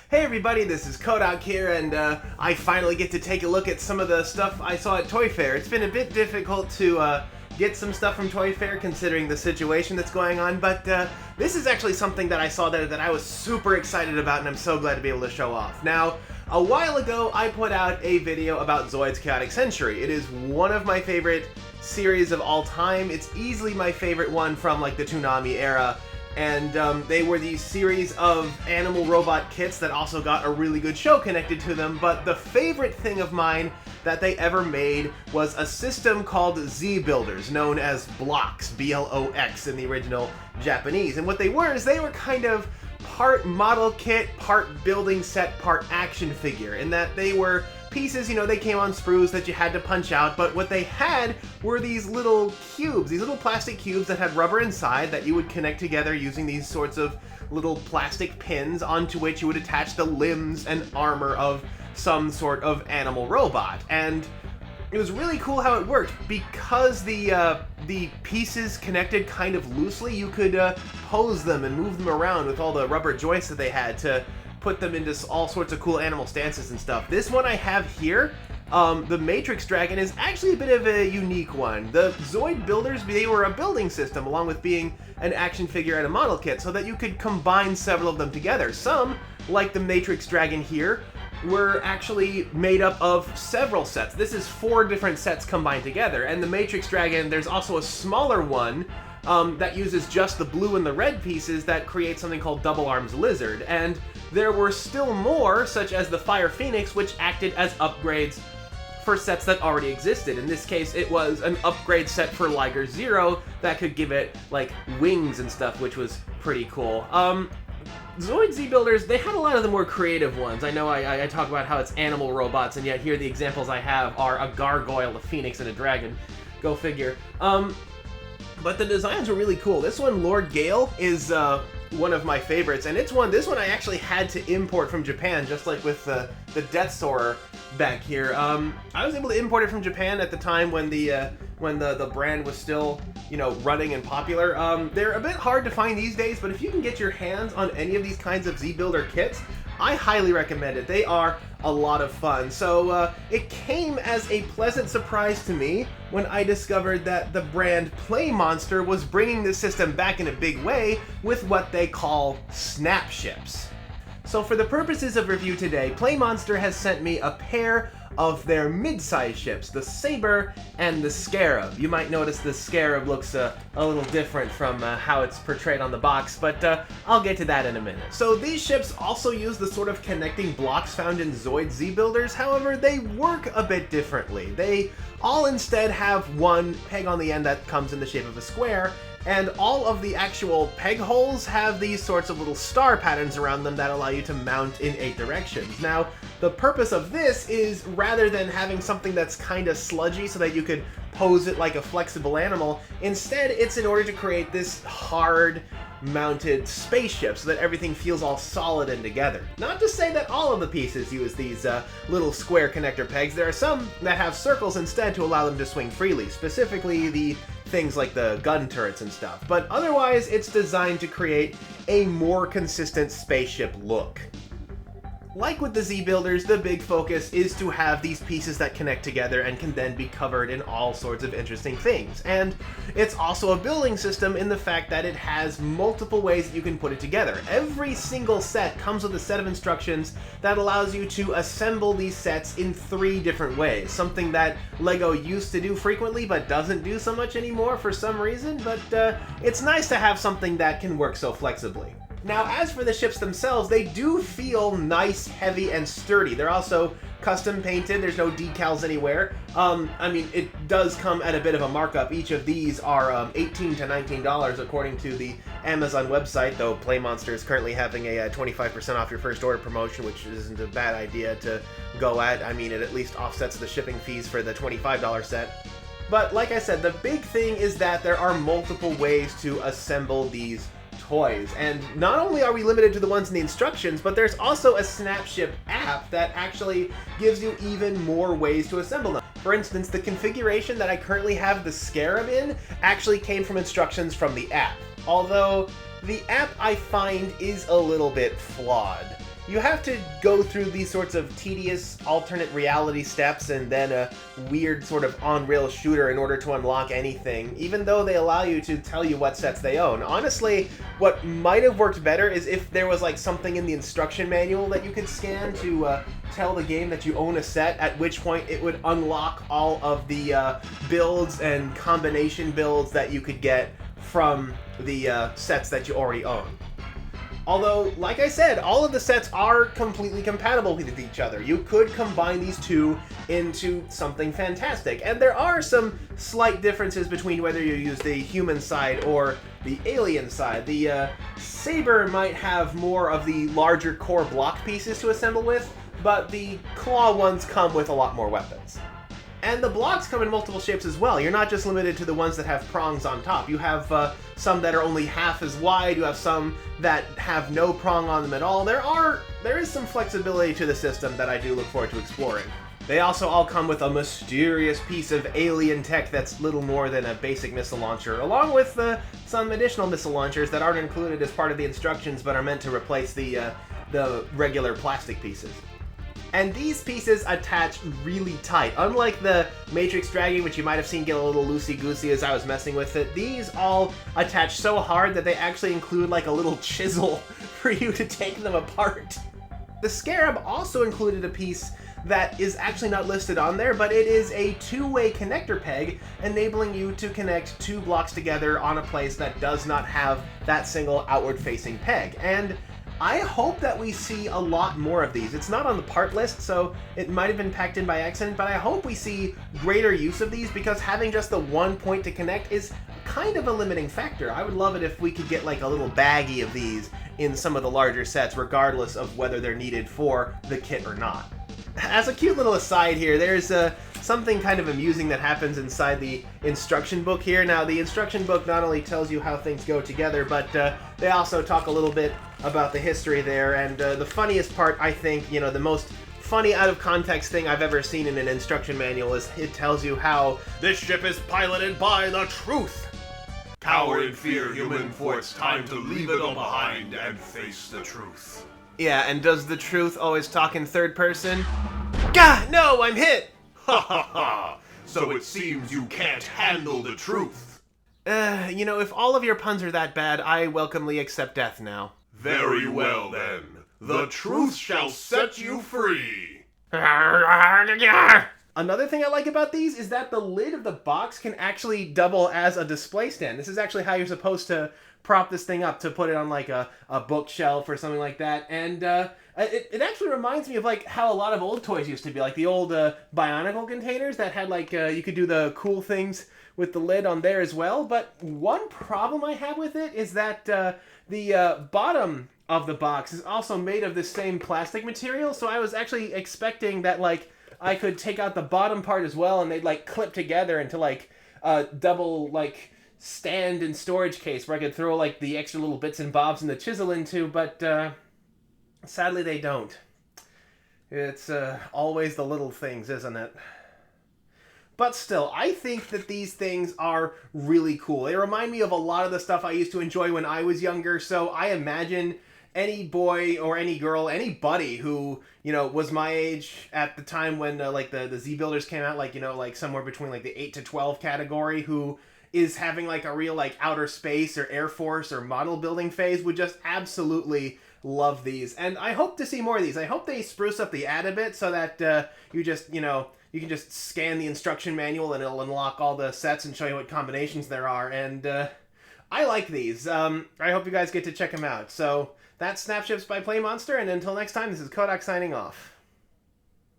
Hey everybody, this is Kohdok here, and I finally get to take a look at some of the stuff I saw at Toy Fair. It's been a bit difficult to get some stuff from Toy Fair considering the situation that's going on, but this is actually something that I saw there that I was super excited about, and I'm so glad to be able to show off. Now, a while ago, I put out a video about Zoids Chaotic Century. It is one of my favorite series of all time. It's easily my favorite one from like the Toonami era. And they were these series of animal robot kits that also got a really good show connected to them, but the favorite thing of mine that they ever made was a system called Z-Builders, known as Blocks, B-L-O-X in the original Japanese. And what they were is they were kind of part model kit, part building set, part action figure, in that they were pieces, you know, they came on sprues that you had to punch out, but what they had were these little cubes, these little plastic cubes that had rubber inside that you would connect together using these sorts of little plastic pins onto which you would attach the limbs and armor of some sort of animal robot. And it was really cool how it worked. Because the pieces connected kind of loosely, you could pose them and move them around with all the rubber joints that they had to put them into all sorts of cool animal stances and stuff. This one I have here, the Matrix Dragon, is actually a bit of a unique one. The Zoids Builders, they were a building system along with being an action figure and a model kit, so that you could combine several of them together. Some, like the Matrix Dragon here, were actually made up of several sets. This is 4 different sets combined together, and the Matrix Dragon, there's also a smaller one that uses just the blue and the red pieces that create something called Double Arms Lizard. And there were still more, such as the Fire Phoenix, which acted as upgrades for sets that already existed. In this case, it was an upgrade set for Liger Zero that could give it, like, wings and stuff, which was pretty cool. Zoids Z-Builders, they had a lot of the more creative ones. I know I talk about how it's animal robots, and yet here the examples I have are a gargoyle, a phoenix, and a dragon. Go figure. But the designs were really cool. This one, Lord Gale, is one of my favorites, and this one I actually had to import from Japan, just like with the Death Soarer back here. I was able to import it from Japan at the time when the brand was still, you know, running and popular. They're a bit hard to find these days, but if you can get your hands on any of these kinds of Z-Builder kits, I highly recommend it. They are a lot of fun. So it came as a pleasant surprise to me when I discovered that the brand Playmonster was bringing this system back in a big way with what they call Snapships. So for the purposes of review today, Playmonster has sent me a pair of their mid-size ships, the Saber and the Scarab. You might notice the Scarab looks a little different from how it's portrayed on the box, but I'll get to that in a minute. So these ships also use the sort of connecting blocks found in Zoids Z-Builders, however, they work a bit differently. They all instead have one peg on the end that comes in the shape of a square, and all of the actual peg holes have these sorts of little star patterns around them that allow you to mount in 8 directions. Now, the purpose of this is, rather than having something that's kind of sludgy so that you could pose it like a flexible animal, instead it's in order to create this hard mounted spaceship so that everything feels all solid and together. Not to say that all of the pieces use these little square connector pegs. There are some that have circles instead to allow them to swing freely, specifically the things like the gun turrets and stuff, but otherwise it's designed to create a more consistent spaceship look. Like with the Z-Builders, the big focus is to have these pieces that connect together and can then be covered in all sorts of interesting things. And it's also a building system in the fact that it has multiple ways that you can put it together. Every single set comes with a set of instructions that allows you to assemble these sets in 3 different ways. Something that LEGO used to do frequently but doesn't do so much anymore for some reason, but it's nice to have something that can work so flexibly. Now, as for the ships themselves, they do feel nice, heavy, and sturdy. They're also custom painted. There's no decals anywhere. I mean, it does come at a bit of a markup. Each of these are $18 to $19 according to the Amazon website, though Playmonster is currently having a 25% off your first order promotion, which isn't a bad idea to go at. I mean, it at least offsets the shipping fees for the $25 set. But like I said, the big thing is that there are multiple ways to assemble these toys, and not only are we limited to the ones in the instructions, but there's also a Snapship app that actually gives you even more ways to assemble them. For instance, the configuration that I currently have the Scarab in actually came from instructions from the app, although the app I find is a little bit flawed. you have to go through these sorts of tedious alternate reality steps and then a weird sort of on-rail shooter in order to unlock anything, even though they allow you to tell you what sets they own. Honestly, what might have worked better is if there was like something in the instruction manual that you could scan to tell the game that you own a set, at which point it would unlock all of the builds and combination builds that you could get from the sets that you already own. Although, like I said, all of the sets are completely compatible with each other. You could combine these two into something fantastic. And there are some slight differences between whether you use the human side or the alien side. The Saber might have more of the larger core block pieces to assemble with, but the claw ones come with a lot more weapons. And the blocks come in multiple shapes as well. You're not just limited to the ones that have prongs on top. You have some that are only half as wide. You have some that have no prong on them at all. There is some flexibility to the system that I do look forward to exploring. They also all come with a mysterious piece of alien tech that's little more than a basic missile launcher, along with some additional missile launchers that aren't included as part of the instructions but are meant to replace the regular plastic pieces. And these pieces attach really tight. Unlike the Matrix Dragon, which you might have seen get a little loosey-goosey as I was messing with it, these all attach so hard that they actually include like a little chisel for you to take them apart. The Scarab also included a piece that is actually not listed on there, but it is a two-way connector peg, enabling you to connect two blocks together on a place that does not have that single outward-facing peg. And I hope that we see a lot more of these. It's not on the part list, so it might have been packed in by accident, but I hope we see greater use of these because having just the one point to connect is kind of a limiting factor. I would love it if we could get like a little baggie of these in some of the larger sets, regardless of whether they're needed for the kit or not. As a cute little aside here, there's something kind of amusing that happens inside the instruction book here. Now, the instruction book not only tells you how things go together, but they also talk a little bit about the history there. And the funniest part, I think, the most funny out-of-context thing I've ever seen in an instruction manual is it tells you how this ship is piloted by the truth. Cower in fear, human, for it's time to leave it all behind and face the truth. Yeah, and does the truth always talk in third person? Gah! No, I'm hit! Ha ha ha! So it seems you can't handle the truth. If all of your puns are that bad, I welcomely accept death now. Very well then. The truth shall set you free. Another thing I like about these is that the lid of the box can actually double as a display stand. This is actually how you're supposed to prop this thing up to put it on like a bookshelf or something like that. And it actually reminds me of like how a lot of old toys used to be, like the old Bionicle containers that had like you could do the cool things with the lid on there as well. But one problem I have with it is that the bottom of the box is also made of this same plastic material. So I was actually expecting that like I could take out the bottom part as well and they'd like clip together into like a double like stand and storage case where I could throw like the extra little bits and bobs and the chisel into, but sadly they don't. It's always the little things, isn't it? But still, I think that these things are really cool. They remind me of a lot of the stuff I used to enjoy when I was younger, so I imagine any boy or any girl, anybody who, was my age at the time when like the Z-Builders came out, like somewhere between like the 8 to 12 category, who is having like a real like outer space or Air Force or model building phase, would just absolutely love these. And I hope to see more of these. I hope they spruce up the ad a bit so that you can just scan the instruction manual and it'll unlock all the sets and show you what combinations there are. And I like these. I hope you guys get to check them out. So that's Snapships by Playmonster, and until next time, this is Kohdok signing off.